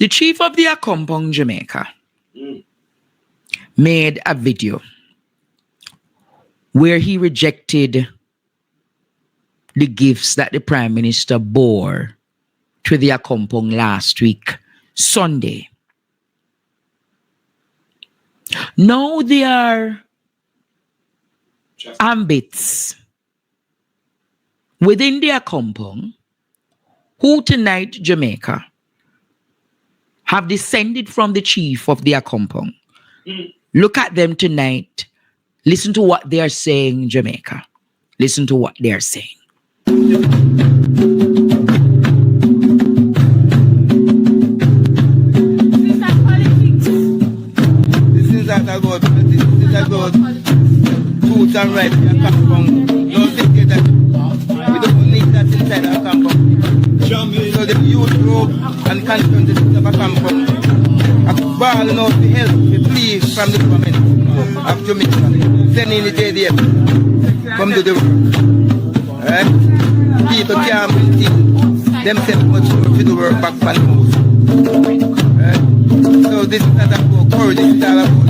The chief of the Accompong, Jamaica, made a video where he rejected the gifts that the Prime Minister bore to the Accompong last week, Sunday. Now there are ambits within the Accompong who tonight, Jamaica, have descended from the chief of the Accompong. Look at them tonight. Listen to what they are saying, Jamaica. Listen to what they are saying. This is about truth and right in Accompong. Don't think that we don't need that inside Accompong. So the youth group and constituencies of Accompong are balling out to help, to please from the government of Jamaica. Sending the JDF, come to the work. Alright? People can't bring things themselves much more to the work back from the house. Alright? So this is not about courage, this is all about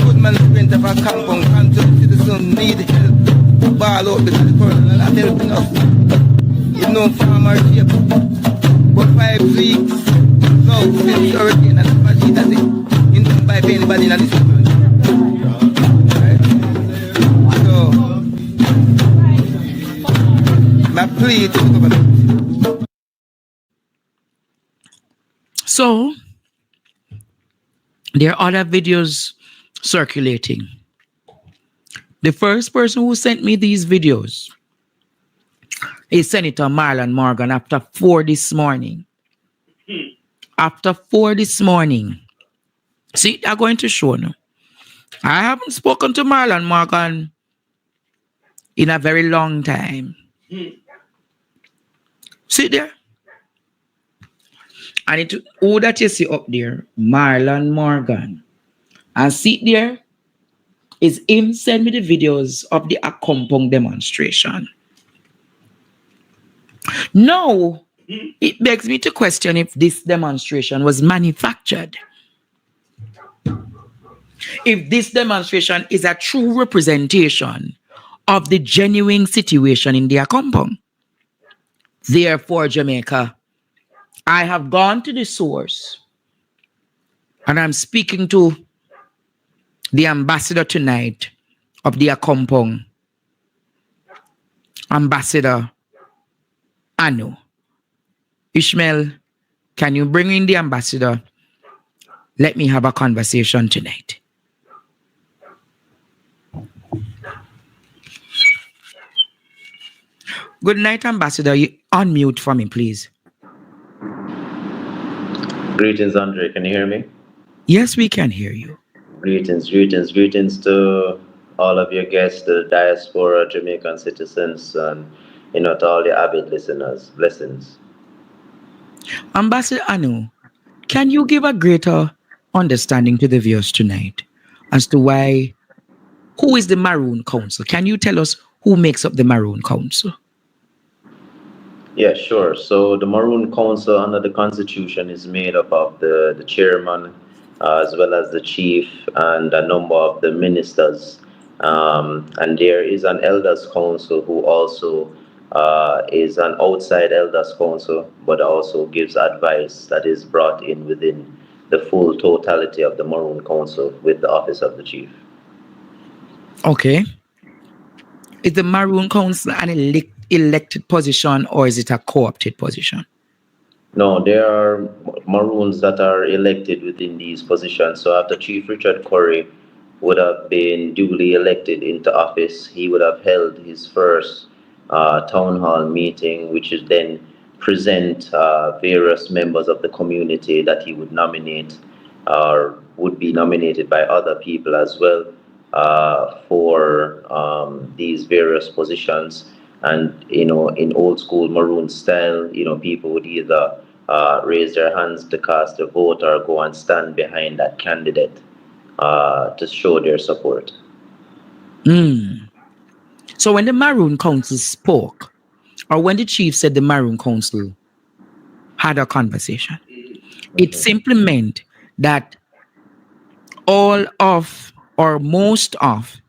good management of Accompong. And so the citizens need help to ball out because the courage is not helping us. It's no farmer shape. But 5 weeks, no, since hurricane and the machine has it. You don't buy anybody in this country. So, my plea to the government. So, there are other videos circulating. The first person who sent me these videos is Senator Marlon Morgan after 4 this morning. After 4 this morning. See, I'm going to show you. I haven't spoken to Marlon Morgan in a very long time. See there? And it who that you see up there, Marlon Morgan. And see there is him send me the videos of the Accompong demonstration. Now, it begs me to question if this demonstration was manufactured. If this demonstration is a true representation of the genuine situation in the Accompong. Therefore, Jamaica, I have gone to the source and I'm speaking to the ambassador tonight of the Accompong, Ambassador Anu. Ishmael, can you bring in the ambassador? Let me have a conversation tonight. Good night, Ambassador. You unmute for me, please. Greetings, Andre. Can you hear me? Yes, we can hear you. Greetings to all of your guests, the diaspora, Jamaican citizens, and to all the avid listeners. Blessings. Ambassador Anu, can you give a greater understanding to the viewers tonight as to who is the Maroon Council? Can you tell us who makes up the Maroon Council? Yeah, sure. So the Maroon Council under the Constitution is made up of the chairman, as well as the chief and a number of the ministers. And there is an elders council who also is an outside elders council, but also gives advice that is brought in within the full totality of the Maroon Council with the office of the chief. Okay. Is the Maroon Council an elected position or is it a co-opted position? No, there are Maroons that are elected within these positions. So after Chief Richard Curry would have been duly elected into office, he would have held his first town hall meeting, which is then present various members of the community that he would nominate or would be nominated by other people as well for these various positions. And in old school Maroon style, people would either raise their hands to cast a vote or go and stand behind that candidate to show their support. So when the Maroon Council spoke, or when the chief said the Maroon Council had a conversation, It simply meant that all of or most of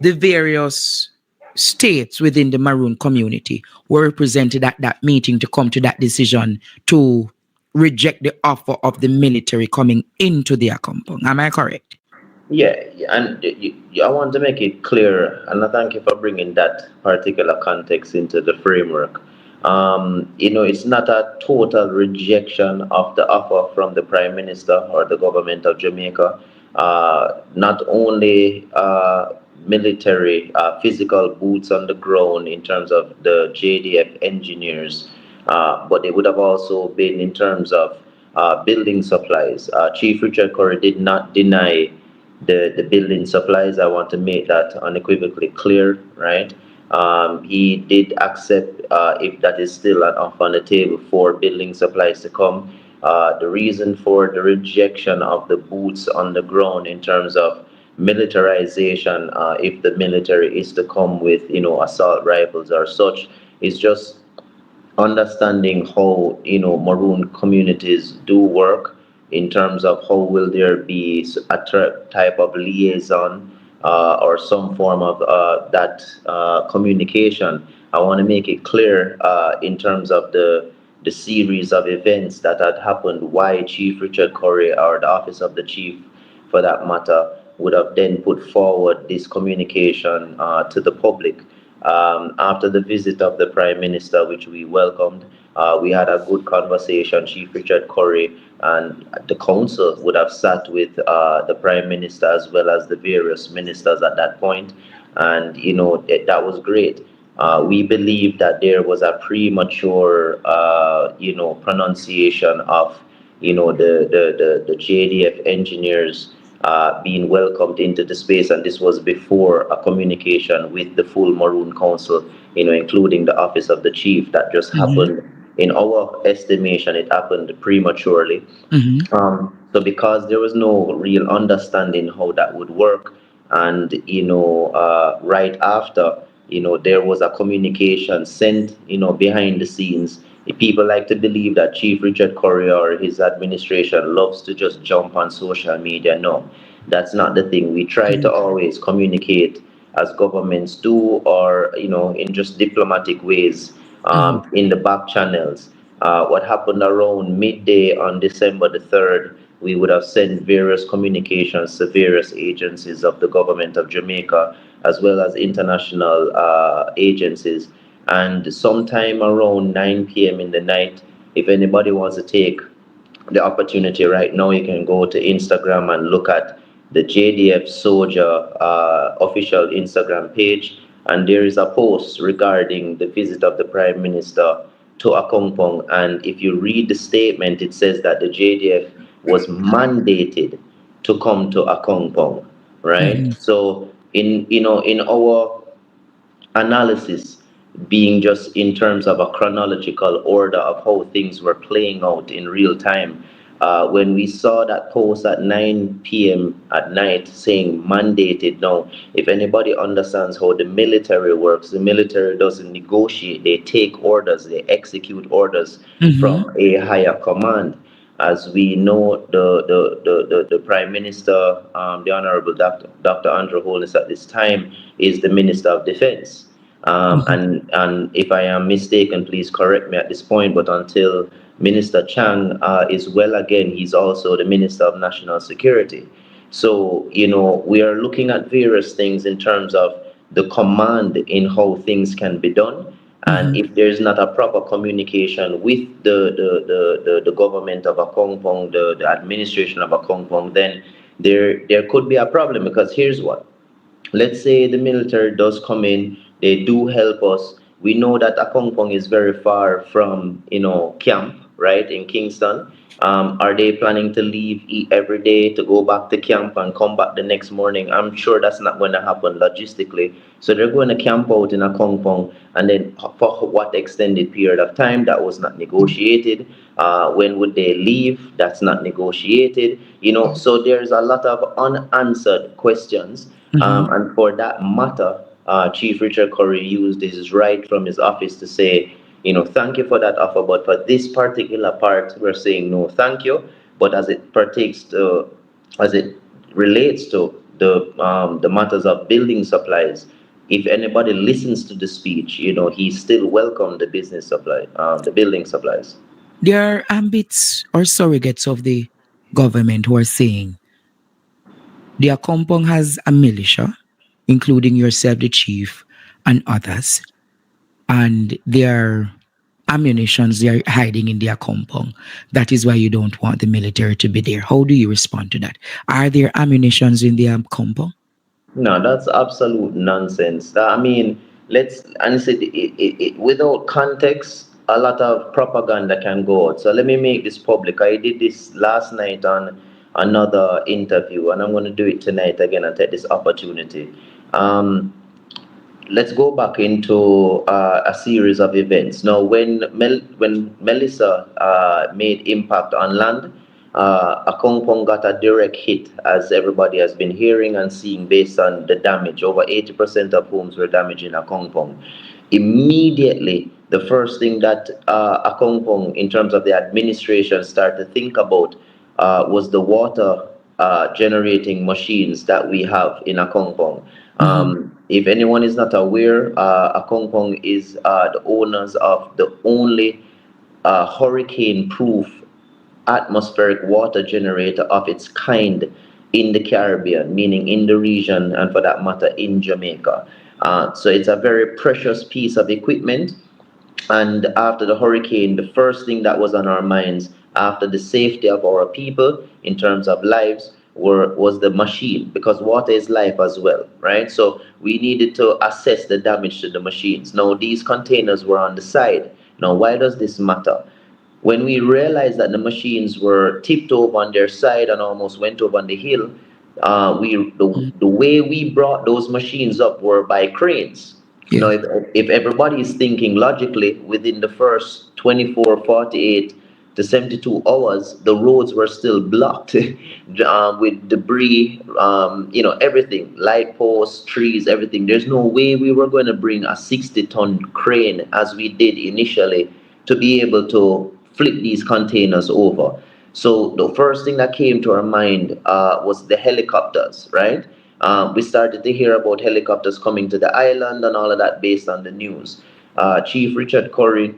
the various states within the Maroon community were represented at that meeting to come to that decision to reject the offer of the military coming into the Accompong. Am I correct? Yeah, and I want to make it clear, and I thank you for bringing that particular context into the framework. It's not a total rejection of the offer from the Prime Minister or the government of Jamaica. Not only military, physical boots on the ground in terms of the JDF engineers, but it would have also been in terms of building supplies. Chief Richard Curry did not deny the building supplies. I want to make that unequivocally clear, right? He did accept, if that is still an offer on the table, for building supplies to come. The reason for the rejection of the boots on the ground in terms of militarization, if the military is to come with, assault rifles or such, is just understanding how maroon communities do work in terms of how will there be a type of liaison or some form of that communication. I want to make it clear in terms of the series of events that had happened, why Chief Richard Curry or the office of the chief for that matter would have then put forward this communication to the public. After the visit of the Prime Minister, which we welcomed, we had a good conversation. Chief Richard Curry and the council would have sat with the Prime Minister as well as the various ministers at that point, and that was great. We believe that there was a premature, pronunciation of, the JDF engineers being welcomed into the space, and this was before a communication with the full Maroon Council, including the office of the chief. That just Mm-hmm. happened. In our estimation, it happened prematurely. Mm-hmm. So because there was no real understanding how that would work, and right after, there was a communication sent, behind the scenes. People like to believe that Chief Richard Curry or his administration loves to just jump on social media. No, that's not the thing. We try to always communicate as governments do, or in just diplomatic ways, Mm-hmm. in the back channels. What happened around midday on December the 3rd, we would have sent various communications to various agencies of the government of Jamaica, as well as international agencies. And sometime around 9 p.m. in the night, if anybody wants to take the opportunity right now, you can go to Instagram and look at the JDF Soldier official Instagram page, and there is a post regarding the visit of the Prime Minister to Accompong. And if you read the statement, it says that the JDF was mandated to come to Accompong, right? Mm-hmm. So in our analysis, being just in terms of a chronological order of how things were playing out in real time. When we saw that post at 9 p.m. at night saying mandated, now, if anybody understands how the military works, the military doesn't negotiate, they take orders, they execute orders Mm-hmm. from a higher command. As we know, the Prime Minister, the Honorable Dr. Andrew Holness at this time, is the Minister of Defense. And if I am mistaken, please correct me at this point, but until Minister Chang is well again, he's also the Minister of National Security. So, we are looking at various things in terms of the command in how things can be done. And Mm-hmm. if there's not a proper communication with the government of Accompong, the administration of Accompong, then there could be a problem, because here's what. Let's say the military does come in, they do help us. We know that Accompong is very far from, camp, right, in Kingston. Are they planning to leave every day to go back to camp and come back the next morning? I'm sure that's not going to happen logistically. So they're going to camp out in Accompong, and then for what extended period of time? That was not negotiated. When would they leave? That's not negotiated. So there's a lot of unanswered questions, Mm-hmm. and for that matter, Chief Richard Curry used his right from his office to say, thank you for that offer, but for this particular part, we're saying no, thank you. But as it relates to the matters of building supplies, if anybody listens to the speech, he still welcome the the building supplies. There are ambits or surrogates of the government who are saying the Accompong has a militia, including yourself, the chief, and others, and their ammunitions they are hiding in their compound. That is why you don't want the military to be there. How do you respond to that? Are there ammunitions in their compound? No, that's absolute nonsense. I mean, let's and it's without context, a lot of propaganda can go out. So let me make this public. I did this last night on another interview, and I'm going to do it tonight again and take this opportunity. Um, let's go back into a series of events. Now, when Melissa made impact on land, Accompong got a direct hit, as everybody has been hearing and seeing, based on the damage. Over 80% of homes were damaged in Accompong. Immediately, the first thing that Accompong, in terms of the administration, started to think about was the water generating machines that we have in Accompong. If anyone is not aware, Accompong is the owners of the only hurricane-proof atmospheric water generator of its kind in the Caribbean, meaning in the region, and for that matter, in Jamaica. So it's a very precious piece of equipment. And after the hurricane, the first thing that was on our minds, after the safety of our people in terms of lives, was the machine, because water is life as well, right? So we needed to assess the damage to the machines. Now, these containers were on the side. Now, why does this matter? When we realized that the machines were tipped over on their side and almost went over on the hill, the way we brought those machines up were by cranes. Yeah. Now, if everybody is thinking logically, within the first 24, 48 to 72 hours, the roads were still blocked with debris, everything, light posts, trees, everything. There's no way we were going to bring a 60-ton crane, as we did initially, to be able to flip these containers over. So the first thing that came to our mind was the helicopters, right? We started to hear about helicopters coming to the island and all of that based on the news. Chief Richard Curry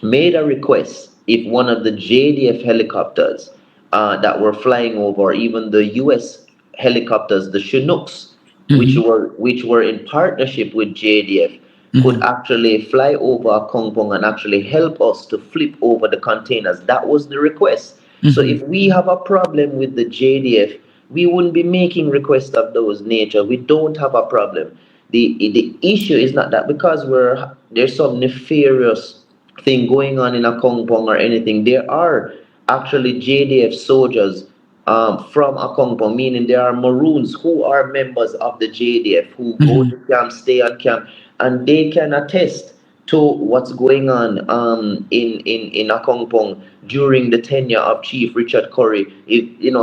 made a request if one of the JDF helicopters that were flying over, even the US helicopters, the Chinooks, which were in partnership with JDF, could actually fly over Accompong and actually help us to flip over the containers. That was the request. So if we have a problem with the JDF, we wouldn't be making requests of those nature. We don't have a problem. The issue is not that because there's some nefarious thing going on in Accompong or anything. There are actually JDF soldiers from Accompong, meaning there are Maroons who are members of the JDF who go to camp, stay on camp, and they can attest to what's going on in Accompong during the tenure of Chief Richard Curry.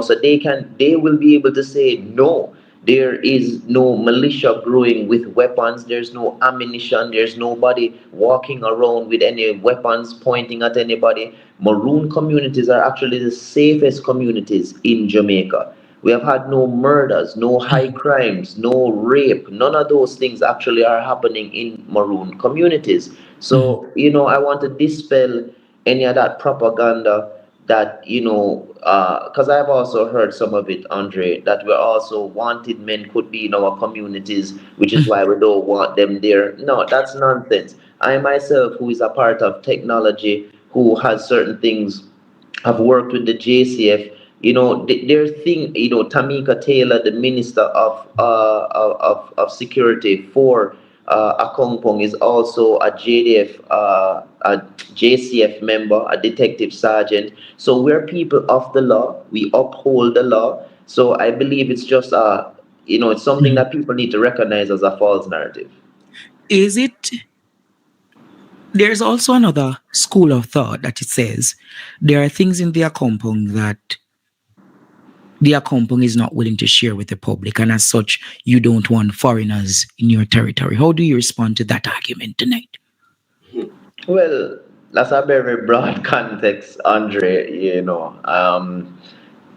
So they will be able to say no. There is no militia growing with weapons. There's no ammunition. There's nobody walking around with any weapons pointing at anybody. Maroon communities are actually the safest communities in Jamaica. We have had no murders, no high crimes, no rape. None of those things actually are happening in Maroon communities. So, I want to dispel any of that propaganda that, because I've also heard some of it, Andre, that we're also wanted men could be in our communities, which is why we don't want them there. No, that's nonsense. I myself, who is a part of technology, who has certain things, have worked with the JCF. Their thing. Tamika Taylor, the Minister of Security for Accompong, is also a JDF, a JCF member, a detective sergeant. So we're people of the law. We uphold the law. So I believe it's just it's something that people need to recognize as a false narrative. Is it? There's also another school of thought that it says there are things in the Accompong that the Accompong is not willing to share with the public, and as such, you don't want foreigners in your territory. How do you respond to that argument tonight? Well, that's a very broad context, Andre.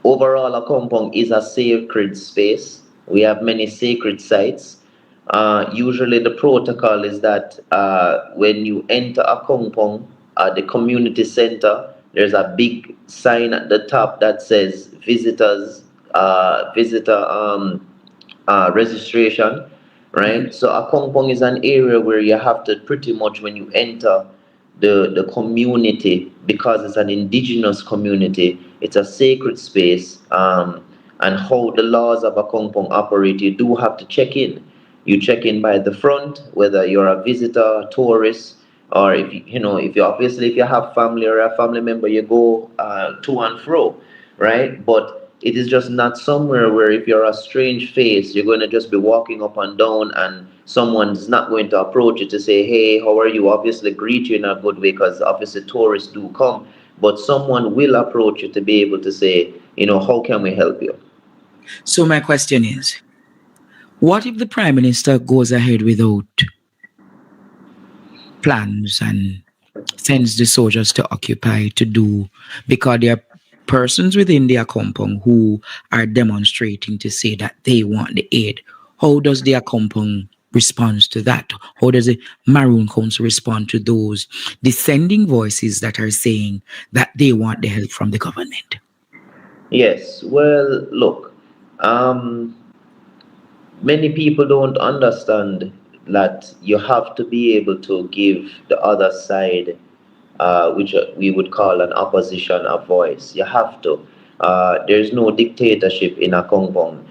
Overall, Accompong is a sacred space. We have many sacred sites. Usually, the protocol is that when you enter Accompong, the community center, there's a big sign at the top that says visitor registration, right? So Accompong is an area where you have to pretty much when you enter the community, because it's an indigenous community, it's a sacred space, and how the laws of Accompong operate, you do have to check in. You check in by the front, whether you're a visitor, tourist, or if you obviously if you have family or a family member, you go to and fro, right? But it is just not somewhere where if you're a strange face, you're going to just be walking up and down, and someone's not going to approach you to say, hey, how are you? Obviously, greet you in a good way, because obviously tourists do come. But someone will approach you to be able to say, how can we help you? So my question is, what if the Prime Minister goes ahead without plans and sends the soldiers to occupy to do, because there are persons within their compound who are demonstrating to say that they want the aid? How does their compound respond to that? How does the Maroon Council respond to those dissenting voices that are saying that they want the help from the government? Yes, well, look, um, many people don't understand that you have to be able to give the other side, which we would call an opposition, a voice. You have to. There's no dictatorship in a Accompong.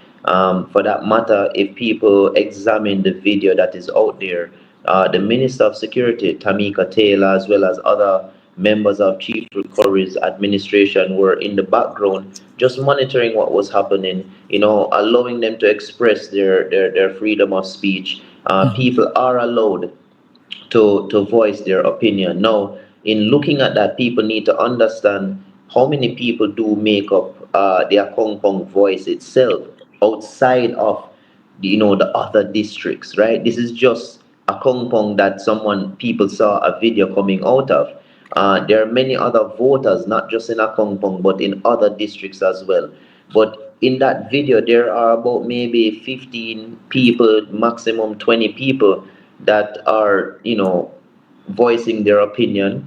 For that matter, if people examine the video that is out there, the Minister of Security, Tamika Taylor, as well as other members of Chief Curry's administration were in the background just monitoring what was happening, allowing them to express their freedom of speech. Mhm. People are allowed to voice their opinion. Now, in looking at that, people need to understand how many people do make up the Akong voice itself outside of the other districts, right? This is just Akong that people saw a video coming out of. There are many other voters, not just in Akong but in other districts as well. But in that video, there are about maybe 15 people, maximum 20 people that are, voicing their opinion,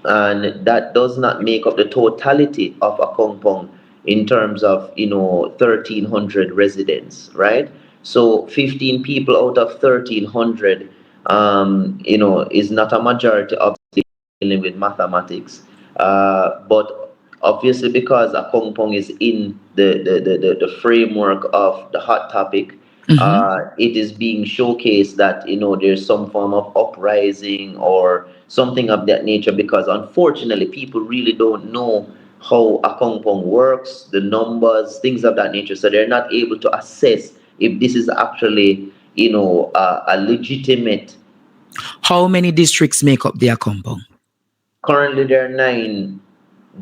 and that does not make up the totality of a compound in terms of 1,300 residents, right? So 15 people out of 1,300, is not a majority of dealing with mathematics, but obviously because a compound is in the framework of the hot topic, Mhm. it is being showcased that there's some form of uprising or something of that nature, because unfortunately people really don't know how a compound works, the numbers, things of that nature, so they're not able to assess if this is actually a legitimate. How many districts make up their compound? Currently there are 9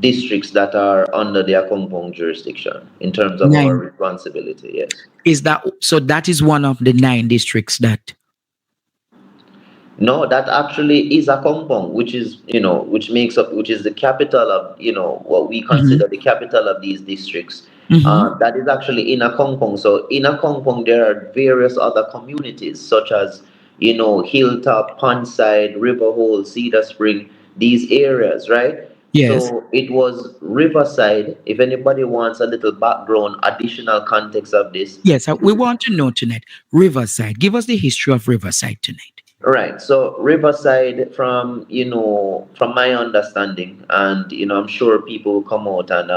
districts that are under the Accompong jurisdiction in terms of our 9. responsibility, yes. Is that so? That is one of the 9 districts that. No, that actually is Accompong, which is the capital of, what we Mhm. consider the capital of these districts. Mhm. That is actually in Accompong. So in Accompong, there are various other communities, such as, Hilltop, Pondside, Riverhole, Cedar Spring, these areas, right? Yes. So it was Riverside. If anybody wants a little background, additional context of this, Yes, we want to know tonight. Riverside. Give us the history of Riverside tonight. right. So Riverside, from my understanding, and I'm sure people will come out and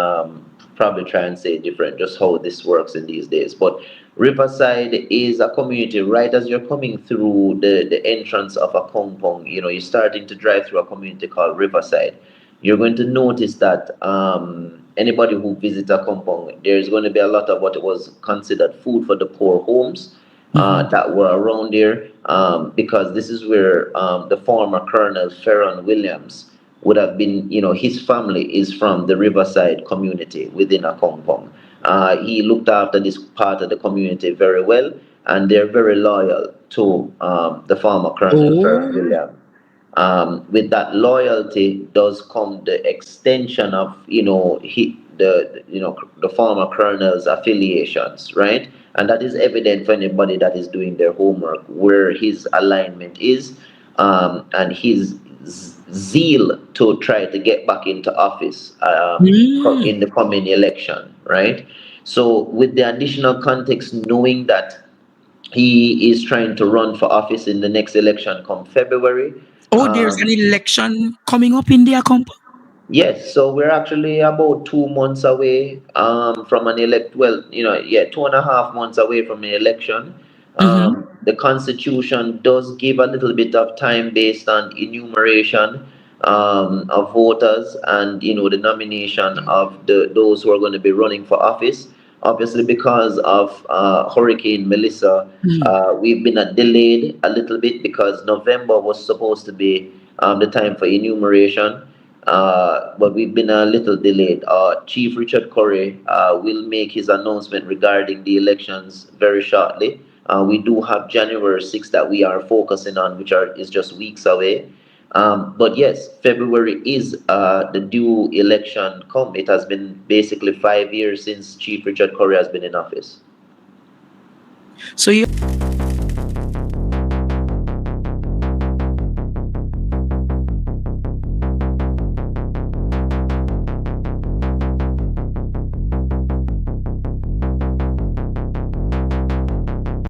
probably try and say different, just how this works in these days. But Riverside is a community right as you're coming through the entrance of a compound. You're starting to drive through a community called Riverside. You're going to notice that anybody who visits a compound, there's going to be a lot of what was considered food for the poor homes Mhm. that were around there, because this is where the former Colonel Ferron Williams would have been, his family is from the Riverside community within a compound. He looked after this part of the community very well, and they're very loyal to the former Colonel Ferron Oh, Williams. with that loyalty does come the extension of the former colonel's affiliations, right? And that is evident for anybody that is doing their homework where his alignment is, and his zeal to try to get back into office Mm. in the coming election, right? So with the additional context, knowing that he is trying to run for office in the next election come February. Oh, there's an election coming up in the Accompong. Yes, so we're actually about 2 months away from an elect. Well, 2.5 months away from an election. Mm-hmm. The Constitution does give a little bit of time based on enumeration of voters and the nomination of those who are going to be running for office. Obviously, because of Hurricane Melissa, we've been delayed a little bit because November was supposed to be the time for enumeration. But we've been a little delayed. Chief Richard Curry will make his announcement regarding the elections very shortly. We do have January 6th that we are focusing on, is just weeks away. But yes, February is the due election come. It has been basically 5 years since Chief Richard Curry has been in office. So you